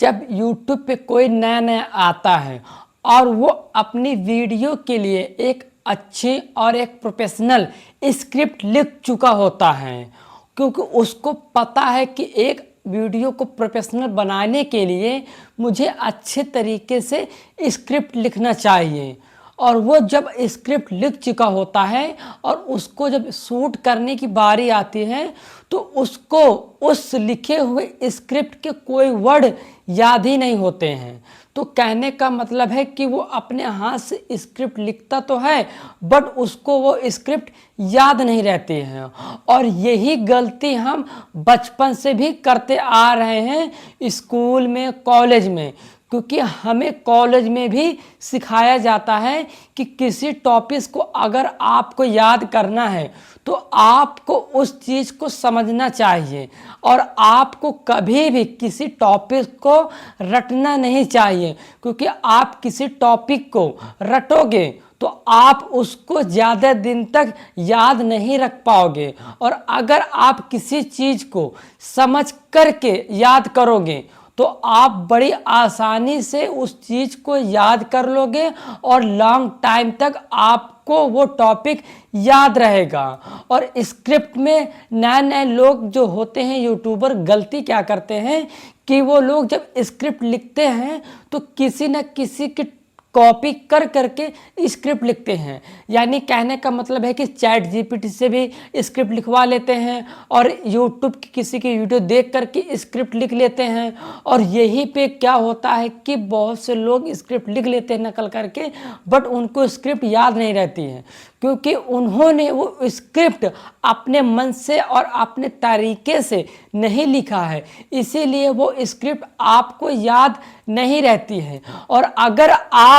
जब YouTube पे कोई नया नया आता है और वो अपनी वीडियो के लिए एक अच्छी और एक प्रोफेशनल स्क्रिप्ट लिख चुका होता है, क्योंकि उसको पता है कि एक वीडियो को प्रोफेशनल बनाने के लिए मुझे अच्छे तरीके से स्क्रिप्ट लिखना चाहिए। और वो जब स्क्रिप्ट लिख चुका होता है और उसको जब शूट करने की बारी आती है तो उसको उस लिखे हुए स्क्रिप्ट के कोई वर्ड याद ही नहीं होते हैं। तो कहने का मतलब है कि वो अपने हाथ से स्क्रिप्ट लिखता तो है बट उसको वो स्क्रिप्ट याद नहीं रहती है। और यही गलती हम बचपन से भी करते आ रहे हैं स्कूल में, कॉलेज में, क्योंकि हमें कॉलेज में भी सिखाया जाता है कि किसी टॉपिक को अगर आपको याद करना है तो आपको उस चीज़ को समझना चाहिए और आपको कभी भी किसी टॉपिक को रटना नहीं चाहिए, क्योंकि आप किसी टॉपिक को रटोगे तो आप उसको ज़्यादा दिन तक याद नहीं रख पाओगे। और अगर आप किसी चीज़ को समझ करके याद करोगे तो आप बड़ी आसानी से उस चीज़ को याद कर लोगे और लॉन्ग टाइम तक आपको वो टॉपिक याद रहेगा। और स्क्रिप्ट में नए नए लोग जो होते हैं यूट्यूबर, गलती क्या करते हैं कि वो लोग जब स्क्रिप्ट लिखते हैं तो किसी न किसी की कॉपी कर करके स्क्रिप्ट लिखते हैं। यानी कहने का मतलब है कि चैट जीपीटी से भी स्क्रिप्ट लिखवा लेते हैं और यूट्यूब की किसी की वीडियो देख करके स्क्रिप्ट लिख लेते हैं। और यही पे क्या होता है कि बहुत से लोग स्क्रिप्ट लिख लेते हैं नकल करके, बट उनको स्क्रिप्ट याद नहीं रहती है, क्योंकि उन्होंने वो स्क्रिप्ट अपने मन से और अपने तरीके से नहीं लिखा है, इसीलिए वो स्क्रिप्ट आपको याद नहीं रहती है। और अगर आप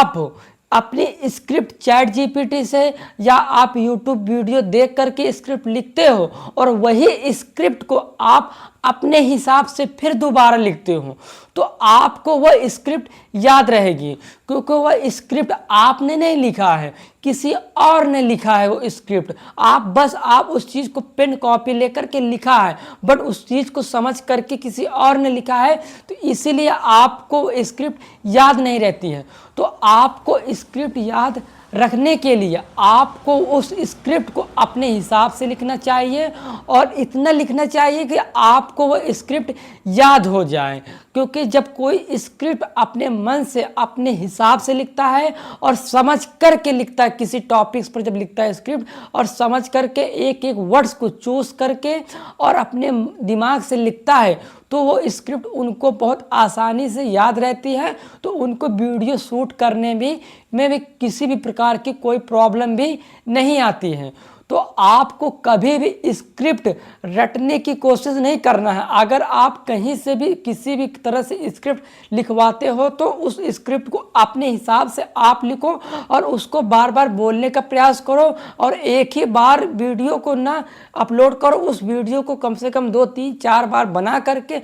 अपनी स्क्रिप्ट चैट जीपीटी से या आप यूट्यूब वीडियो देख करके स्क्रिप्ट लिखते हो और वही स्क्रिप्ट को आप अपने हिसाब से फिर दोबारा लिखते हो तो आपको वह स्क्रिप्ट याद रहेगी, क्योंकि वह स्क्रिप्ट आपने नहीं लिखा है, किसी और ने लिखा है वो स्क्रिप्ट। आप उस चीज़ को पेन कॉपी लेकर के लिखा है बट उस चीज़ को समझ करके किसी और ने लिखा है, तो इसीलिए आपको स्क्रिप्ट याद नहीं रहती है। तो आपको स्क्रिप्ट याद रखने के लिए आपको उस स्क्रिप्ट को अपने हिसाब से लिखना चाहिए और इतना लिखना चाहिए कि आपको वो स्क्रिप्ट याद हो जाए। क्योंकि जब कोई स्क्रिप्ट अपने मन से अपने हिसाब से लिखता है और समझ करके लिखता है, किसी टॉपिक्स पर जब लिखता है स्क्रिप्ट और समझ करके एक एक वर्ड्स को चूज करके और अपने दिमाग से लिखता है, तो वो स्क्रिप्ट उनको बहुत आसानी से याद रहती है। तो उनको वीडियो शूट करने में भी किसी भी प्रकार की कोई प्रॉब्लम भी नहीं आती है। तो आपको कभी भी स्क्रिप्ट रटने की कोशिश नहीं करना है। अगर आप कहीं से भी किसी भी तरह से स्क्रिप्ट लिखवाते हो तो उस स्क्रिप्ट को अपने हिसाब से आप लिखो और उसको बार बार बोलने का प्रयास करो और एक ही बार वीडियो को ना अपलोड करो। उस वीडियो को कम से कम 2, 3, 4 बार बना करके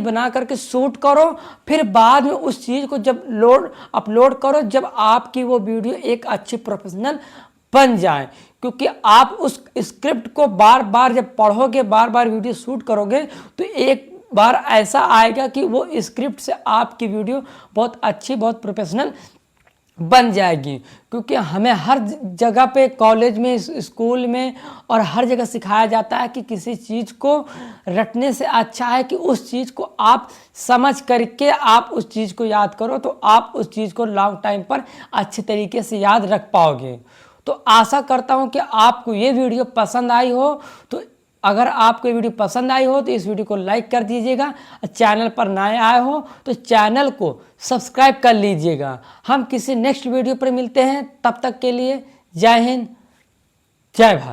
बना करके शूट करो, फिर बाद में उस चीज़ को जब अपलोड करो जब आपकी वो वीडियो एक अच्छी प्रोफेशनल बन जाए। क्योंकि आप उस स्क्रिप्ट को बार बार जब पढ़ोगे, बार बार वीडियो शूट करोगे तो एक बार ऐसा आएगा कि वो स्क्रिप्ट से आपकी वीडियो बहुत अच्छी, बहुत प्रोफेशनल बन जाएगी। क्योंकि हमें हर जगह पे, कॉलेज में, स्कूल में और हर जगह सिखाया जाता है कि किसी चीज़ को रटने से अच्छा है कि उस चीज़ को आप समझ करके आप उस चीज़ को याद करो, तो आप उस चीज़ को लॉन्ग टाइम पर अच्छे तरीके से याद रख पाओगे। तो आशा करता हूँ कि आपको ये वीडियो पसंद आई हो। तो अगर आपको ये वीडियो पसंद आई हो तो इस वीडियो को लाइक कर दीजिएगा। चैनल पर नए आए हो तो चैनल को सब्सक्राइब कर लीजिएगा। हम किसी नेक्स्ट वीडियो पर मिलते हैं, तब तक के लिए जय हिंद, जय भारत।